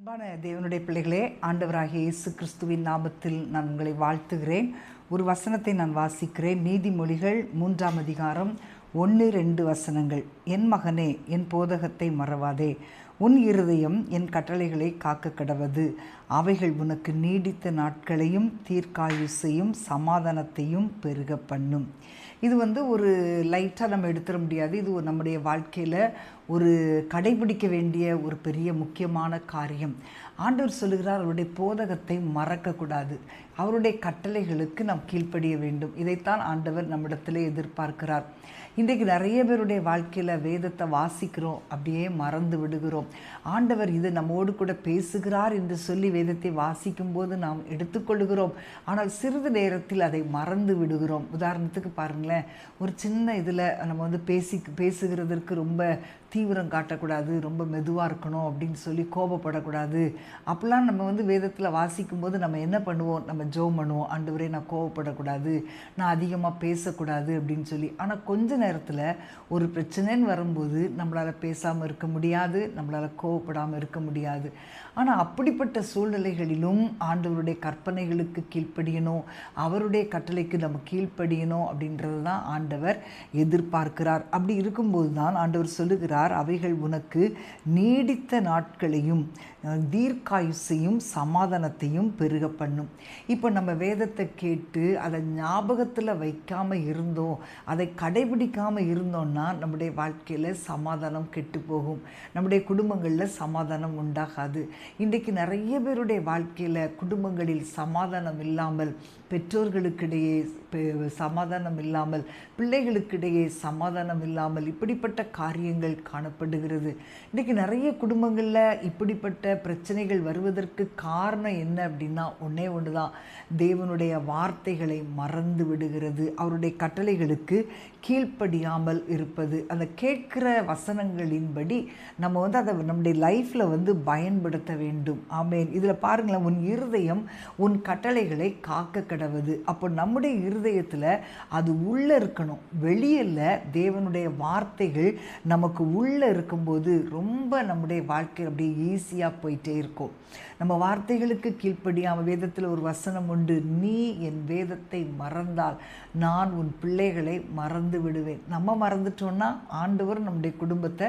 அன்பான தேவனுடைய பிள்ளைகளே, ஆண்டவராகிய இயேசு கிறிஸ்துவின் நாமத்தில் நான் உங்களை வாழ்த்துகிறேன். ஒரு வசனத்தை நான் வாசிக்கிறேன். நீதிமொழிகள் 3ஆம் அதிகாரம் 1-2 வசனங்கள். என் மகனே, என் போதகத்தை மறவாதே, உன் இருதயம் என் கட்டளைகளை காக்க கடவது. அவைகள் உனக்கு நீடித்த நாட்களையும் தீர்க்காயுசையும் சமாதானத்தையும் பெருக பண்ணும். இது ஒரு லைட்டாக நம்ம எடுத்துட முடியாது. இது நம்முடைய வாழ்க்கையில் ஒரு கடைபிடிக்க வேண்டிய ஒரு பெரிய முக்கியமான காரியம். ஆண்டவர் சொல்லுகிறார், அவருடைய போதகத்தை மறக்கக்கூடாது, அவருடைய கட்டளைகளுக்கு நாம் கீழ்ப்படிய வேண்டும். இதைத்தான் ஆண்டவர் நம்மிடத்தில் எதிர்பார்க்கிறார். இன்றைக்கு நிறைய பேருடைய வாழ்க்கையில் வேதத்தை வாசிக்கிறோம், அப்படியே மறந்து விடுகிறோம். ஆண்டவர் இது நம்மோடு கூட பேசுகிறார் என்று சொல்லி வேதத்தை வாசிக்கும்போது நாம் எடுத்துக்கொள்கிறோம். ஆனால் சிறிது நேரத்தில் அதை மறந்து விடுகிறோம். உதாரணத்துக்கு பாருங்களேன், ஒரு சின்ன இதில் நம்ம பேசுகிறதற்கு ரொம்ப தீவிரம் காட்டக்கூடாது, ரொம்ப மெதுவாக இருக்கணும் அப்படின்னு சொல்லி கோபப்படக்கூடாது. அப்போல்லாம் நம்ம வேதத்தில் வாசிக்கும்போது நம்ம என்ன பண்ணுவோம்? நம்ம ஜெபம் பண்ணுவோம், ஆண்டவரே நான் கோபப்படக்கூடாது, நான் அதிகமாக பேசக்கூடாது அப்படின்னு சொல்லி. ஆனால் கொஞ்ச நேரத்தில் ஒரு பிரச்சனைன்னு வரும்போது நம்மளால் பேசாமல் இருக்க முடியாது, நம்மளால் கோபப்படாமல் இருக்க முடியாது. ஆனால் அப்படிப்பட்ட சூழ்நிலைகளிலும் ஆண்டவருடைய கற்பனைகளுக்கு கீழ்ப்படியணும், அவருடைய கட்டளைக்கு நம்ம கீழ்ப்படியணும் அப்படின்றது தான் ஆண்டவர் எதிர்பார்க்கிறார். அப்படி இருக்கும்போது தான் ஆண்டவர் சொல்லுகிறார், அவைகள் உனக்கு நீடித்த நாட்களையும் தீர்க்காயுசையும் சமாதானத்தையும் பெருக பண்ணும். இப்போ நம்ம வேதத்தை கேட்டு அதை ஞாபகத்தில் வைக்காமல் இருந்தோம், அதை கடைபிடிக்காமல் இருந்தோம்னா நம்முடைய வாழ்க்கையில் சமாதானம் கெட்டு போகும், நம்முடைய குடும்பங்களில் சமாதானம் உண்டாகாது. இன்றைக்கு நிறைய பேருடைய வாழ்க்கையில் குடும்பங்களில் சமாதானம் இல்லாமல், பெற்றோர்களுக்கிடையே சமாதானம் இல்லாமல், பிள்ளைகளுக்கிடையே சமாதானம் இல்லாமல் இப்படிப்பட்ட காரியங்கள் காணப்படுகிறது. இன்றைக்கி நிறைய குடும்பங்களில் இப்படிப்பட்ட பிரச்சனைகள் வருவதற்கு காரணம் என்ன அப்படின்னா, ஒன்றே ஒன்று தான், தேவனுடைய வார்த்தைகளை மறந்து விடுகிறது, அவருடைய கட்டளைகளுக்கு கீழ்ப்படியாமல் இருப்பது. அந்த கேட்கிற வசனங்களின்படி நம்ம அதை நம்முடைய லைஃப்பில் பயன்படுத்த வேண்டும். ஆமேன். இதில் பாருங்களேன், உன் இருதயம் உன் கட்டளைகளை காக்க கடவது. அப்போ நம்முடைய இருதயத்தில் அது உள்ளே இருக்கணும், வெளியில் தேவனுடைய வார்த்தைகள் நமக்கு உள்ளே இருக்கும்போது ரொம்ப நம்முடைய வாழ்க்கை அப்படியே ஈஸியாக போயிட்டே இருக்கும். நம்ம வார்த்தைகளுக்கு கீழ்ப்படியாமல், வேதத்தில் ஒரு வசனம் உண்டு, நீ என் வேதத்தை மறந்தால் நான் உன் பிள்ளைகளை மறந்து விடுவேன். நம்ம மறந்துட்டோம்னா ஆண்டவர் நம்முடைய குடும்பத்தை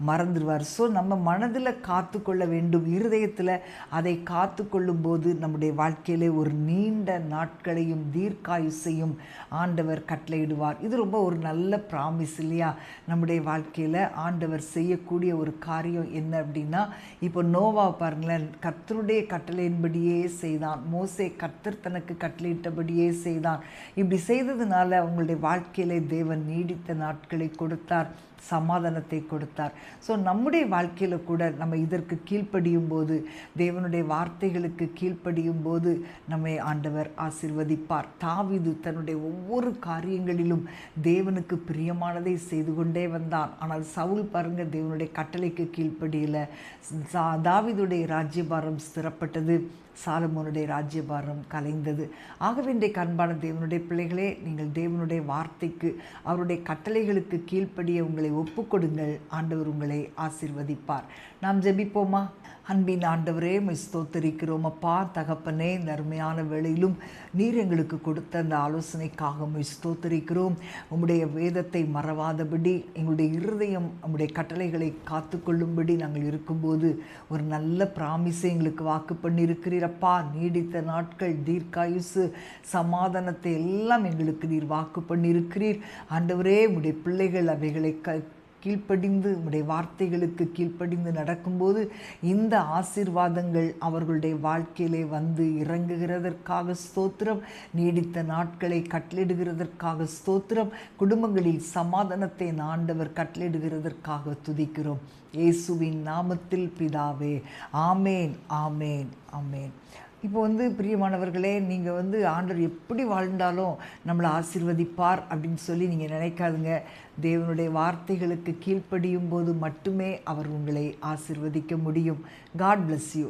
மறந்துடுவார். ஸோ நம்ம மனதில் காத்து கொள்ள வேண்டும், இருதயத்தில் அதை காத்து கொள்ளும் போது நம்முடைய வாழ்க்கையிலே ஒரு நீண்ட நாட்களையும் தீர்க்காயுசையும் ஆண்டவர் கட்டளையிடுவார். இது ரொம்ப ஒரு நல்ல ப்ராமிஸ் இல்லையா? நம்முடைய வாழ்க்கையில் ஆண்டவர் செய்யக்கூடிய ஒரு காரியம் என்ன அப்படின்னா, இப்போ நோவா பாருங்களேன், கர்த்தருடைய கட்டளையின்படியே செய்தான். மோசே கர்த்தர் தனக்கு கட்டளையிட்டபடியே செய்தான். இப்படி செய்ததுனால அவங்களுடைய வாழ்க்கையிலே தேவன் நீடித்த நாட்களை கொடுத்தார், சமாதானத்தை கொடுத்தார். ஸோ நம்முடைய வாழ்க்கையில் கூட நம்ம இதற்கு கீழ்ப்படியும் போது, தேவனுடைய வார்த்தைகளுக்கு கீழ்ப்படியும் போது நம்மை ஆண்டவர் ஆசீர்வதிப்பார். தாவீது தன்னுடைய ஒவ்வொரு காரியங்களிலும் தேவனுக்கு பிரியமானதை செய்து கொண்டே வந்தான். ஆனால் சவுல் பாருங்க, தேவனுடைய கட்டளைக்கு கீழ்ப்படியலை. தாவீதுடைய ராஜ்யபாரம் ஸ்திரப்பட்டது, சாலமோனுடைய ராஜ்யபாரம் கலைந்தது. ஆகவே இன்றைக்கு அன்பான தேவனுடைய பிள்ளைகளே, நீங்கள் தேவனுடைய வார்த்தைக்கு, அவருடைய கட்டளைகளுக்கு கீழ்ப்படிய உங்களை ஒப்புக்கொடுங்கள். ஆண்டவர் உங்களை ஆசீர்வதிப்பார். நாம் ஜெபிப்போமா? அன்பின் ஆண்டவரே, ஸ்தோத்தரிக்கிறோம் அப்பா. தகப்பனே, இந்த அருமையான வேளையிலும் நீர் எங்களுக்கு கொடுத்த அந்த ஆலோசனைக்காக ஸ்தோத்தரிக்கிறோம். உம்முடைய வேதத்தை மறவாதபடி எங்களுடைய இருதயம் உம்முடைய கட்டளைகளை காத்து கொள்ளும்படி நாங்கள் இருக்கும்போது ஒரு நல்ல பிராமிஸை எங்களுக்கு வாக்கு பண்ணியிருக்கிறீரப்பா. நீடித்த நாட்கள், தீர்க்காயுசு, சமாதானத்தை எல்லாம் எங்களுக்கு நீர் வாக்கு பண்ணியிருக்கிறீர். ஆண்டவரே, உம்முடைய பிள்ளைகள் அவைகளை கீழ்ப்படிந்து உம்முடைய வார்த்தைகளுக்கு கீழ்ப்படிந்து நடக்கும்போது இந்த ஆசீர்வாதங்கள் அவர்களுடைய வாழ்க்கையிலே இறங்குகிறதற்காக ஸ்தோத்திரம். நீடித்த நாட்களை கட்டளிடுகிறதற்காக ஸ்தோத்திரம். குடும்பங்களில் சமாதானத்தை ஆண்டவர் கட்டளிடுகிறதற்காக துதிக்கிறோம். இயேசுவின் நாமத்தில் பிதாவே, ஆமேன், ஆமேன், ஆமேன். இப்போ பிரியமானவர்களே, நீங்கள் ஆண்டவர் எப்படி வாழ்ந்தாலும் நம்மளை ஆசீர்வதிப்பார் அப்படின்னு சொல்லி நீங்கள் நினைக்காதுங்க. தேவனுடைய வார்த்தைகளுக்கு கீழ்ப்படியும் போது மட்டுமே அவர் உங்களை ஆசீர்வதிக்க முடியும். God bless you.